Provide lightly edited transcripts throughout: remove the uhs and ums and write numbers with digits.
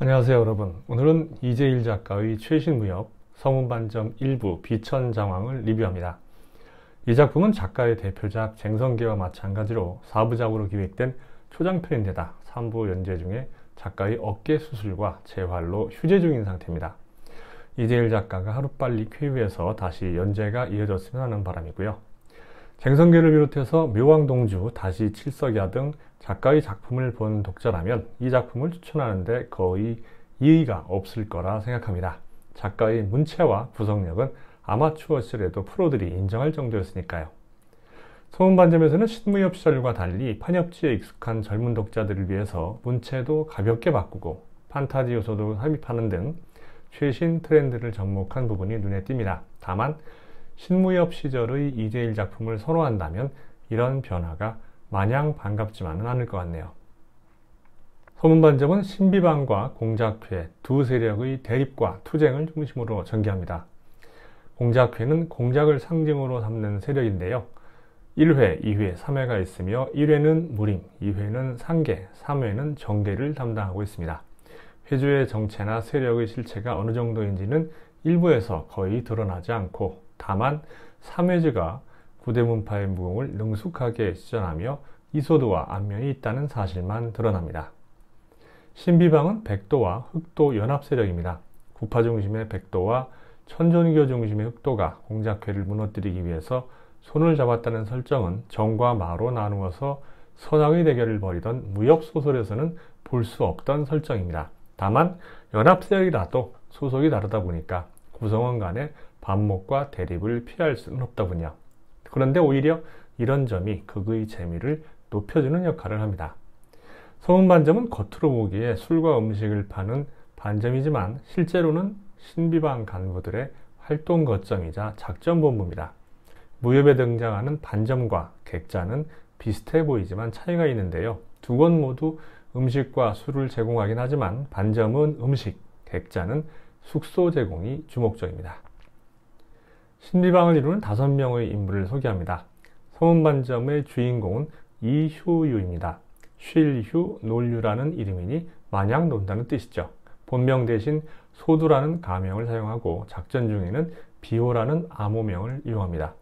안녕하세요 여러분. 오늘은 이재일 작가의 최신 무협 서문반점 일부 비천장왕을 리뷰합니다. 이 작품은 작가의 대표작 쟁성계와 마찬가지로 4부작으로 기획된 초장편인데다 3부 연재 중에 작가의 어깨 수술과 재활로 휴재 중인 상태입니다. 이재일 작가가 하루빨리 쾌유해서 다시 연재가 이어졌으면 하는 바람이고요. 쟁성계를 비롯해서 묘왕동주, 다시 칠석야 등 작가의 작품을 본 독자라면 이 작품을 추천하는데 거의 이의가 없을 거라 생각합니다. 작가의 문체와 구성력은 아마추어 시절에도 프로들이 인정할 정도였으니까요. 서문반점에서는 신무협 시절과 달리 판협지에 익숙한 젊은 독자들을 위해서 문체도 가볍게 바꾸고 판타지 요소도 삽입하는 등 최신 트렌드를 접목한 부분이 눈에 띕니다. 다만 신무협 시절의 이재일 작품을 선호한다면 이런 변화가 마냥 반갑지만은 않을 것 같네요. 서문반점은 신비방과 공작회 두 세력의 대립과 투쟁을 중심으로 전개합니다. 공작회는 공작을 상징으로 삼는 세력인데요. 1회, 2회, 3회가 있으며 1회는 무림, 2회는 상계, 3회는 정계를 담당하고 있습니다. 회주의 정체나 세력의 실체가 어느 정도인지는 일부에서 거의 드러나지 않고 다만 3회주가 구대문파의 무공을 능숙하게 시전하며 이소도와 안면이 있다는 사실만 드러납니다. 신비방은 백도와 흑도 연합 세력입니다. 구파 중심의 백도와 천존교 중심의 흑도가 공작회를 무너뜨리기 위해서 손을 잡았다는 설정은 정과 마로 나누어서 선악의 대결을 벌이던 무협소설에서는 볼 수 없던 설정입니다. 다만 연합 세력이라도 소속이 다르다 보니까 구성원 간의 반목과 대립을 피할 수는 없더군요. 그런데 오히려 이런 점이 극의 재미를 높여주는 역할을 합니다. 서문반점은 겉으로 보기에 술과 음식을 파는 반점이지만 실제로는 신비방 간부들의 활동 거점이자 작전본부입니다. 무협에 등장하는 반점과 객자는 비슷해 보이지만 차이가 있는데요. 두 권 모두 음식과 술을 제공하긴 하지만 반점은 음식, 객자는 숙소 제공이 주목적입니다. 신비방을 이루는 5명의 인물을 소개합니다. 서문반점의 주인공은 이효유입니다. 쉴휴, 놀휴라는 이름이니 마냥 논다는 뜻이죠. 본명 대신 소두라는 가명을 사용하고 작전 중에는 비호라는 암호명을 이용합니다.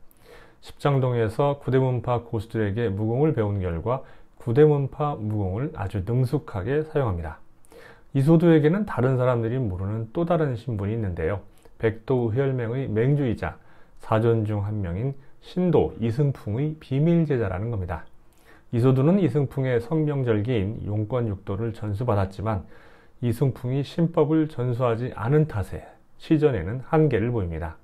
십장동에서 구대문파 고수들에게 무공을 배운 결과 구대문파 무공을 아주 능숙하게 사용합니다. 이소두에게는 다른 사람들이 모르는 또 다른 신분이 있는데요. 백도 의혈맹의 맹주이자 사존 중 한 명인 신도 이승풍의 비밀 제자라는 겁니다. 이소두는 이승풍의 성명절기인 용권육도를 전수받았지만 이승풍이 신법을 전수하지 않은 탓에 시전에는 한계를 보입니다.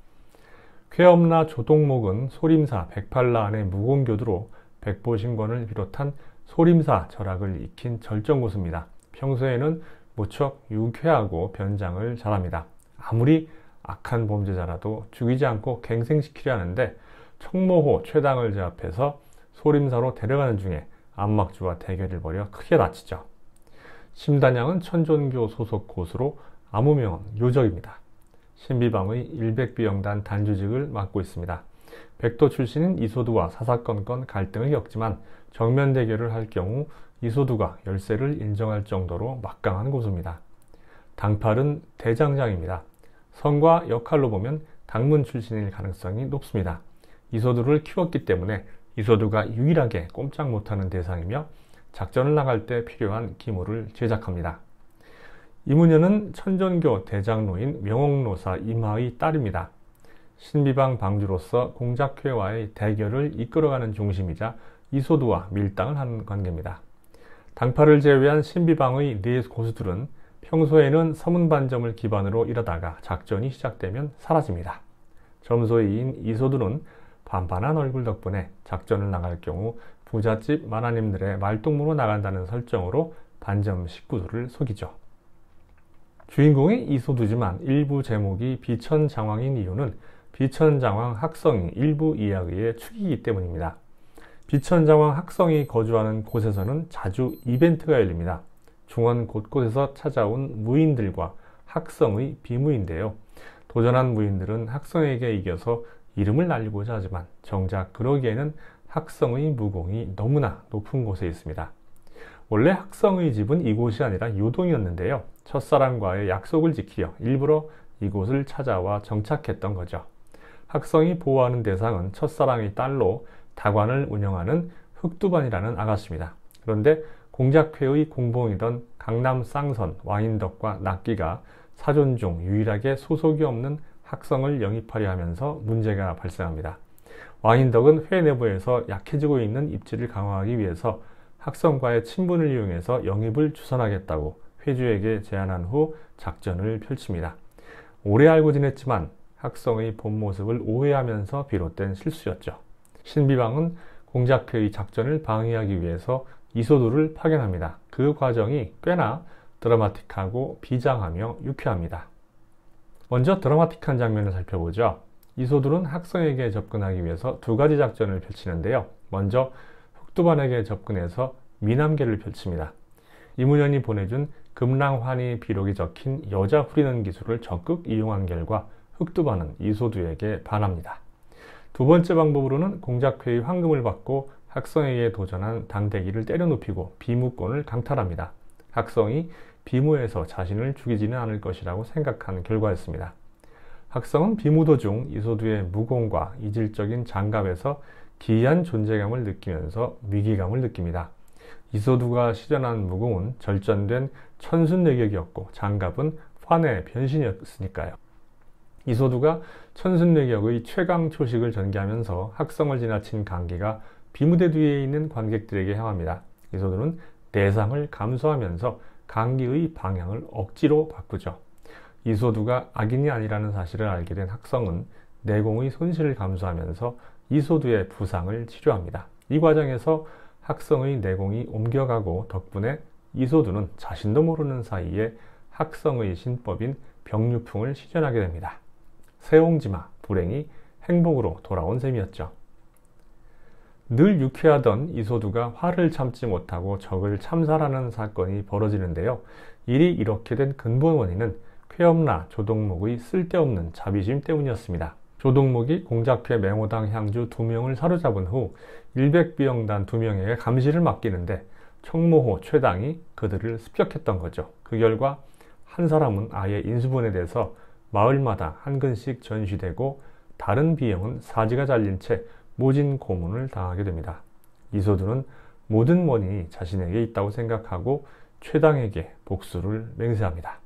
쾌엄나 조동목은 소림사 백팔라안의 무공교두로 백보신권을 비롯한 소림사 절학을 익힌 절정고수입니다. 평소에는 무척 유쾌하고 변장을 잘합니다. 아무리 악한 범죄자라도 죽이지 않고 갱생시키려 하는데 청모호 최당을 제압해서 소림사로 데려가는 중에 안막주와 대결을 벌여 크게 다치죠. 심단양은 천존교 소속 고수로 암호명은 요적입니다. 신비방의 일백비영단 단주직을 맡고 있습니다. 백도 출신인 이소두와 사사건건 갈등을 겪지만 정면 대결을 할 경우 이소두가 열세를 인정할 정도로 막강한 고수입니다. 당팔은 대장장입니다. 성과 역할로 보면 당문 출신일 가능성이 높습니다. 이소두를 키웠기 때문에 이소두가 유일하게 꼼짝 못하는 대상이며 작전을 나갈 때 필요한 기물을 제작합니다. 이문여는 천존교 대장로인 명옥노사 임하의 딸입니다. 신비방 방주로서 공작회와의 대결을 이끌어가는 중심이자 이소두와 밀당을 하는 관계입니다. 당파를 제외한 신비방의 네 고수들은 평소에는 서문반점을 기반으로 일하다가 작전이 시작되면 사라집니다. 점소이인 이소두는 반반한 얼굴 덕분에 작전을 나갈 경우 부잣집 마나님들의 말동무로 나간다는 설정으로 반점 식구들을 속이죠. 주인공이 이소두지만 일부 제목이 비천장왕인 이유는 비천장왕 학성이 일부 이야기의 축이기 때문입니다. 비천장왕 학성이 거주하는 곳에서는 자주 이벤트가 열립니다. 중원 곳곳에서 찾아온 무인들과 학성의 비무인데요. 도전한 무인들은 학성에게 이겨서 이름을 날리고자 하지만 정작 그러기에는 학성의 무공이 너무나 높은 곳에 있습니다. 원래 학성의 집은 이곳이 아니라 요동이었는데요. 첫사랑과의 약속을 지키려 일부러 이곳을 찾아와 정착했던 거죠. 학성이 보호하는 대상은 첫사랑의 딸로 다관을 운영하는 흑두반이라는 아가씨입니다. 그런데 공작회의 공봉이던 강남 쌍선 왕인덕과 낙기가 사존 중 유일하게 소속이 없는 학성을 영입하려 하면서 문제가 발생합니다. 왕인덕은 회 내부에서 약해지고 있는 입지를 강화하기 위해서 학성과의 친분을 이용해서 영입을 주선하겠다고 회주에게 제안한 후 작전을 펼칩니다. 오래 알고 지냈지만 학성의 본 모습을 오해하면서 비롯된 실수였죠. 신비방은 공작회의 작전을 방해하기 위해서 이소두를 파견합니다. 그 과정이 꽤나 드라마틱하고 비장하며 유쾌합니다. 먼저 드라마틱한 장면을 살펴보죠. 이소두는 학성에게 접근하기 위해서 두 가지 작전을 펼치는데요. 먼저 흑두반에게 접근해서 미남계를 펼칩니다. 이문현이 보내준 금랑환희 비록이 적힌 여자 후리는 기술을 적극 이용한 결과 흑두반은 이소두에게 반합니다. 두 번째 방법으로는 공작회의 황금을 받고 학성에게 도전한 단대기를 때려눕히고 비무권을 강탈합니다. 학성이 비무에서 자신을 죽이지는 않을 것이라고 생각한 결과였습니다. 학성은 비무도 중 이소두의 무공과 이질적인 장갑에서 기이한 존재감을 느끼면서 위기감을 느낍니다. 이소두가 시전한 무공은 절전된 천순뇌격이었고 장갑은 환의 변신이었으니까요. 이소두가 천순뇌격의 최강 초식을 전개하면서 학성을 지나친 강기가 비무대 뒤에 있는 관객들에게 향합니다. 이소두는 대상을 감수하면서 강기의 방향을 억지로 바꾸죠. 이소두가 악인이 아니라는 사실을 알게 된 학성은 내공의 손실을 감수하면서 이소두의 부상을 치료합니다. 이 과정에서 학성의 내공이 옮겨가고 덕분에 이소두는 자신도 모르는 사이에 학성의 신법인 병류풍을 시전하게 됩니다. 세옹지마, 불행이 행복으로 돌아온 셈이었죠. 늘 유쾌하던 이소두가 화를 참지 못하고 적을 참살하는 사건이 벌어지는데요. 일이 이렇게 된 근본 원인은 쾌엄나 조동목의 쓸데없는 자비심 때문이었습니다. 조동목이 공작회 맹호당 향주 2명을 사로잡은 후 일백비영단 2명에게 감시를 맡기는데 청모호 최당이 그들을 습격했던 거죠. 그 결과 한 사람은 아예 인수분해돼서 마을마다 한 근씩 전시되고 다른 비영은 사지가 잘린 채 모진 고문을 당하게 됩니다. 이소두는 모든 원인이 자신에게 있다고 생각하고 최당에게 복수를 맹세합니다.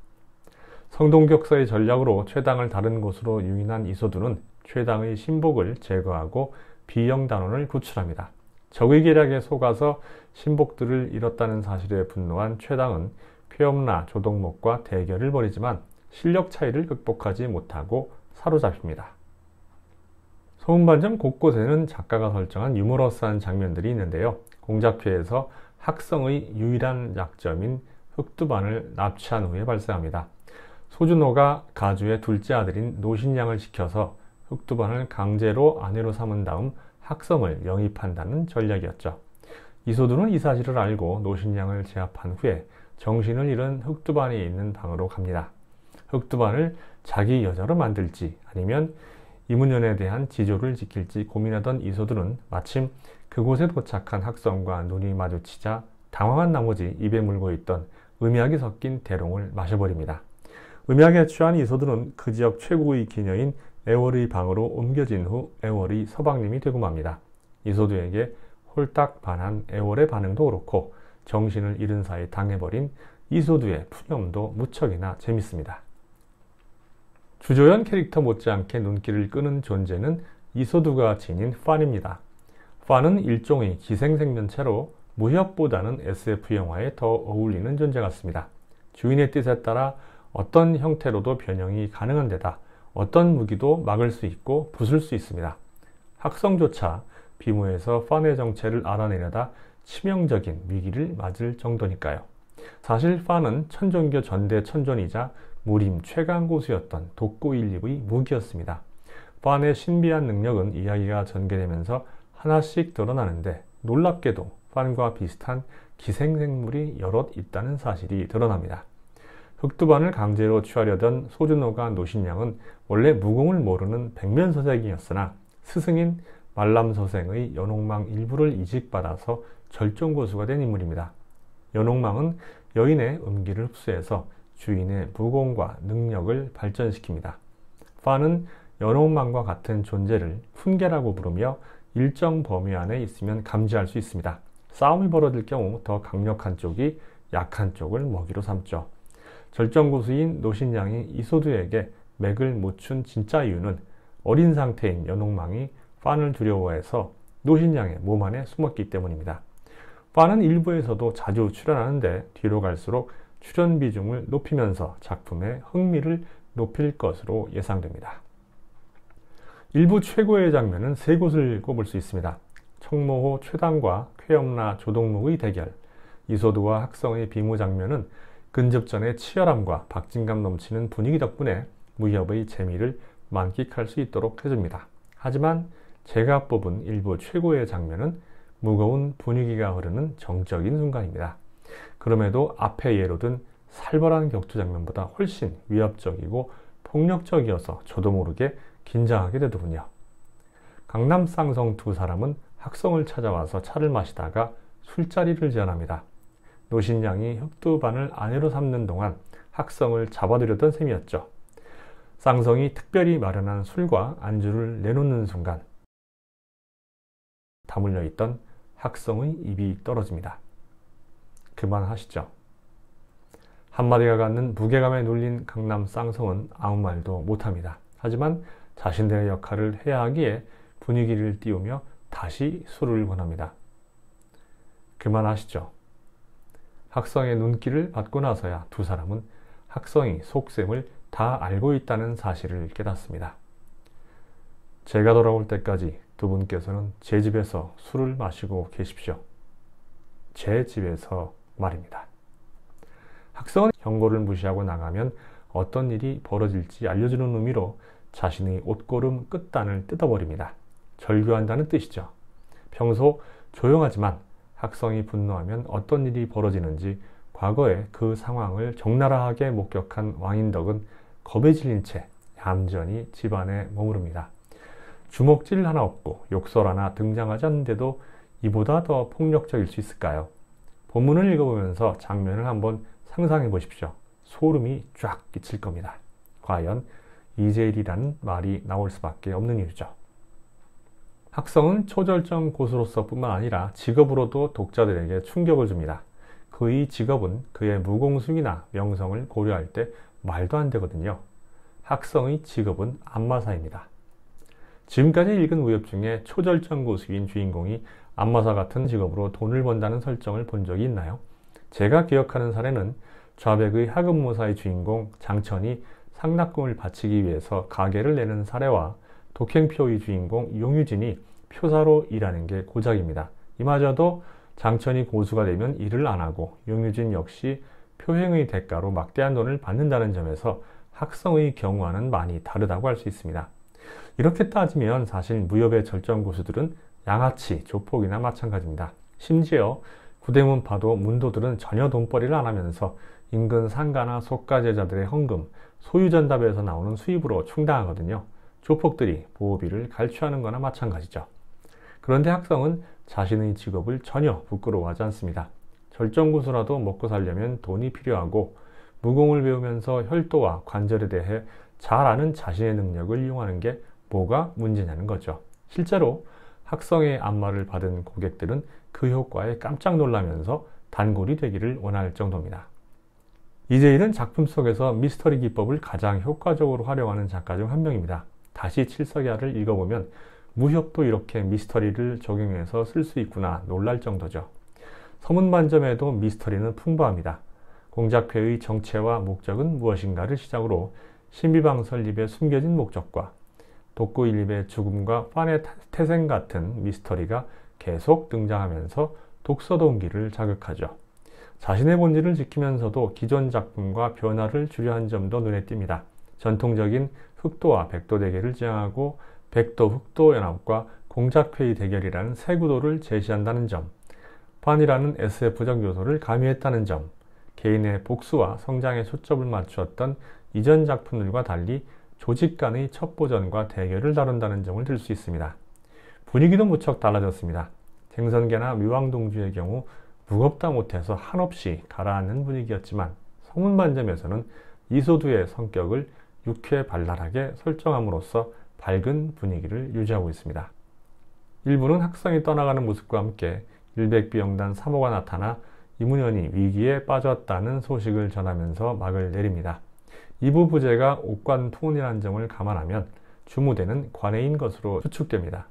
성동격서의 전략으로 최당을 다른 곳으로 유인한 이소두는 최당의 신복을 제거하고 비영단원을 구출합니다. 적의 계략에 속아서 신복들을 잃었다는 사실에 분노한 최당은 쾌엄나 조동목과 대결을 벌이지만 실력 차이를 극복하지 못하고 사로잡힙니다. 소문반점 곳곳에는 작가가 설정한 유머러스한 장면들이 있는데요. 공작회에서 학성의 유일한 약점인 흑두반을 납치한 후에 발생합니다. 소준호가 가주의 둘째 아들인 노신양을 시켜서 흑두반을 강제로 아내로 삼은 다음 학성을 영입한다는 전략이었죠. 이소두는 이 사실을 알고 노신양을 제압한 후에 정신을 잃은 흑두반이 있는 방으로 갑니다. 흑두반을 자기 여자로 만들지 아니면 이문연에 대한 지조를 지킬지 고민하던 이소두는 마침 그곳에 도착한 학성과 눈이 마주치자 당황한 나머지 입에 물고 있던 음약이 섞인 대롱을 마셔버립니다. 음약에 취한 이소두는 그 지역 최고의 기녀인 애월의 방으로 옮겨진 후 애월의 서방님이 되고 맙니다. 이소두에게 홀딱 반한 애월의 반응도 그렇고 정신을 잃은 사이 당해버린 이소두의 푸념도 무척이나 재밌습니다. 주조연 캐릭터 못지않게 눈길을 끄는 존재는 이소두가 지닌 판입니다. 판은 일종의 기생생명체로 무협보다는 SF 영화에 더 어울리는 존재 같습니다. 주인의 뜻에 따라 어떤 형태로도 변형이 가능한 데다 어떤 무기도 막을 수 있고 부술 수 있습니다. 학성조차 비무에서 판의 정체를 알아내려다 치명적인 위기를 맞을 정도니까요. 사실 판은 천종교 전대 천존이자 무림 최강 고수였던 독고일립의 무기였습니다. 판의 신비한 능력은 이야기가 전개되면서 하나씩 드러나는데 놀랍게도 판과 비슷한 기생생물이 여럿 있다는 사실이 드러납니다. 흑두반을 강제로 취하려던 소준호가 노신양은 원래 무공을 모르는 백면서생이었으나 스승인 말람서생의 연옥망 일부를 이직받아서 절정고수가 된 인물입니다. 연옥망은 여인의 음기를 흡수해서 주인의 무공과 능력을 발전시킵니다. 파는 연옥망과 같은 존재를 훈계라고 부르며 일정 범위 안에 있으면 감지할 수 있습니다. 싸움이 벌어질 경우 더 강력한 쪽이 약한 쪽을 먹이로 삼죠. 절정고수인 노신양이 이소두에게 맥을 못 춘 진짜 이유는 어린 상태인 연옥망이 판을 두려워해서 노신양의 몸 안에 숨었기 때문입니다. 판은 일부에서도 자주 출연하는데 뒤로 갈수록 출연 비중을 높이면서 작품의 흥미를 높일 것으로 예상됩니다. 일부 최고의 장면은 세 곳을 꼽을 수 있습니다. 청모호 최당과 쾌엄나 조동묵의 대결, 이소두와 학성의 비무 장면은 근접전의 치열함과 박진감 넘치는 분위기 덕분에 무협의 재미를 만끽할 수 있도록 해줍니다. 하지만 제가 뽑은 일부 최고의 장면은 무거운 분위기가 흐르는 정적인 순간입니다. 그럼에도 앞에 예로 든 살벌한 격투 장면보다 훨씬 위협적이고 폭력적이어서 저도 모르게 긴장하게 되더군요. 강남 쌍성 두 사람은 학성을 찾아와서 차를 마시다가 술자리를 제안합니다. 노신양이 흑두반을 아내로 삼는 동안 학성을 잡아들였던 셈이었죠. 쌍성이 특별히 마련한 술과 안주를 내놓는 순간 다물려 있던 학성의 입이 떨어집니다. 그만하시죠. 한마디가 갖는 무게감에 눌린 강남 쌍성은 아무 말도 못합니다. 하지만 자신들의 역할을 해야 하기에 분위기를 띄우며 다시 술을 권합니다. 그만하시죠. 학성의 눈길을 받고 나서야 두 사람은 학성이 속셈을 다 알고 있다는 사실을 깨닫습니다. 제가 돌아올 때까지 두 분께서는 제 집에서 술을 마시고 계십시오. 제 집에서 말입니다. 학성은 경고를 무시하고 나가면 어떤 일이 벌어질지 알려주는 의미로 자신의 옷고름 끝단을 뜯어버립니다. 절규한다는 뜻이죠. 평소 조용하지만 학성이 분노하면 어떤 일이 벌어지는지 과거에 그 상황을 적나라하게 목격한 왕인덕은 겁에 질린 채 얌전히 집안에 머무릅니다. 주먹질 하나 없고 욕설 하나 등장하지 않는데도 이보다 더 폭력적일 수 있을까요? 본문을 읽어보면서 장면을 한번 상상해 보십시오. 소름이 쫙 끼칠 겁니다. 과연 이재일이라는 말이 나올 수밖에 없는 이유죠. 학성은 초절정 고수로서 뿐만 아니라 직업으로도 독자들에게 충격을 줍니다. 그의 직업은 그의 무공숙이나 명성을 고려할 때 말도 안 되거든요. 학성의 직업은 안마사입니다. 지금까지 읽은 무협 중에 초절정 고수인 주인공이 안마사 같은 직업으로 돈을 번다는 설정을 본 적이 있나요? 제가 기억하는 사례는 좌백의 하급모사의 주인공 장천이 상납금을 바치기 위해서 가게를 내는 사례와 독행표의 주인공 용유진이 표사로 일하는 게 고작입니다. 이마저도 장천이 고수가 되면 일을 안 하고 용유진 역시 표행의 대가로 막대한 돈을 받는다는 점에서 학성의 경우와는 많이 다르다고 할 수 있습니다. 이렇게 따지면 사실 무협의 절정 고수들은 양아치, 조폭이나 마찬가지입니다. 심지어 구대문파도 문도들은 전혀 돈벌이를 안 하면서 인근 상가나 속가제자들의 헌금, 소유전답에서 나오는 수입으로 충당하거든요. 조폭들이 보호비를 갈취하는 거나 마찬가지죠. 그런데 학성은 자신의 직업을 전혀 부끄러워하지 않습니다. 절정고수라도 먹고 살려면 돈이 필요하고 무공을 배우면서 혈도와 관절에 대해 잘 아는 자신의 능력을 이용하는 게 뭐가 문제냐는 거죠. 실제로 학성의 안마를 받은 고객들은 그 효과에 깜짝 놀라면서 단골이 되기를 원할 정도입니다. 이재일은 작품 속에서 미스터리 기법을 가장 효과적으로 활용하는 작가 중 한 명입니다. 다시 칠석야를 읽어보면 무협도 이렇게 미스터리를 적용해서 쓸 수 있구나 놀랄 정도죠. 서문반점에도 미스터리는 풍부합니다. 공작회의 정체와 목적은 무엇인가를 시작으로 신비방 설립의 숨겨진 목적과 독구일립의 죽음과 판의 태생 같은 미스터리가 계속 등장하면서 독서 동기를 자극하죠. 자신의 본질을 지키면서도 기존 작품과 변화를 주려한 점도 눈에 띕니다. 전통적인 흑도와 백도 대결을 지향하고 백도 흑도 연합과 공작회의 대결이라는 새 구도를 제시한다는 점, 판이라는 SF적 요소를 가미했다는 점, 개인의 복수와 성장에 초점을 맞추었던 이전 작품들과 달리 조직 간의 첩보전과 대결을 다룬다는 점을 들 수 있습니다. 분위기도 무척 달라졌습니다. 생선계나 묘왕동주의 경우 무겁다 못해서 한없이 가라앉는 분위기였지만 서문반점에서는 이소두의 성격을 유쾌 발랄하게 설정함으로써 밝은 분위기를 유지하고 있습니다. 1부는 학생이 떠나가는 모습과 함께 일백비영단 3호가 나타나 이문현이 위기에 빠졌다는 소식을 전하면서 막을 내립니다. 2부 부제가 옥관투혼이라는 점을 감안하면 주무대는 관해인 것으로 추측됩니다.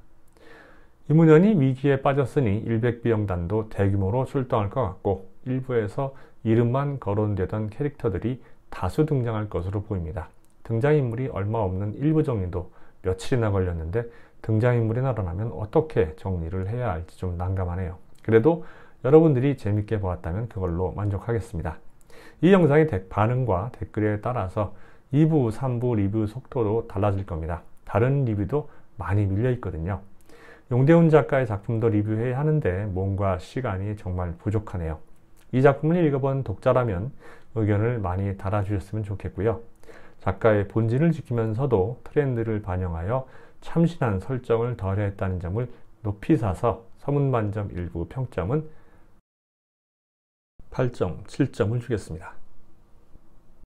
이문현이 위기에 빠졌으니 일백비영단도 대규모로 출동할 것 같고 1부에서 이름만 거론되던 캐릭터들이 다수 등장할 것으로 보입니다. 등장인물이 얼마 없는 1부 정리도 며칠이나 걸렸는데 등장인물이 늘어나면 어떻게 정리를 해야 할지 좀 난감하네요. 그래도 여러분들이 재밌게 보았다면 그걸로 만족하겠습니다. 이 영상의 반응과 댓글에 따라서 2부, 3부 리뷰 속도도 달라질 겁니다. 다른 리뷰도 많이 밀려 있거든요. 용대훈 작가의 작품도 리뷰해야 하는데 몸과 시간이 정말 부족하네요. 이 작품을 읽어본 독자라면 의견을 많이 달아주셨으면 좋겠고요. 작가의 본질을 지키면서도 트렌드를 반영하여 참신한 설정을 더해했다는 점을 높이 사서 서문반점 일부 평점은 8.7점을 주겠습니다.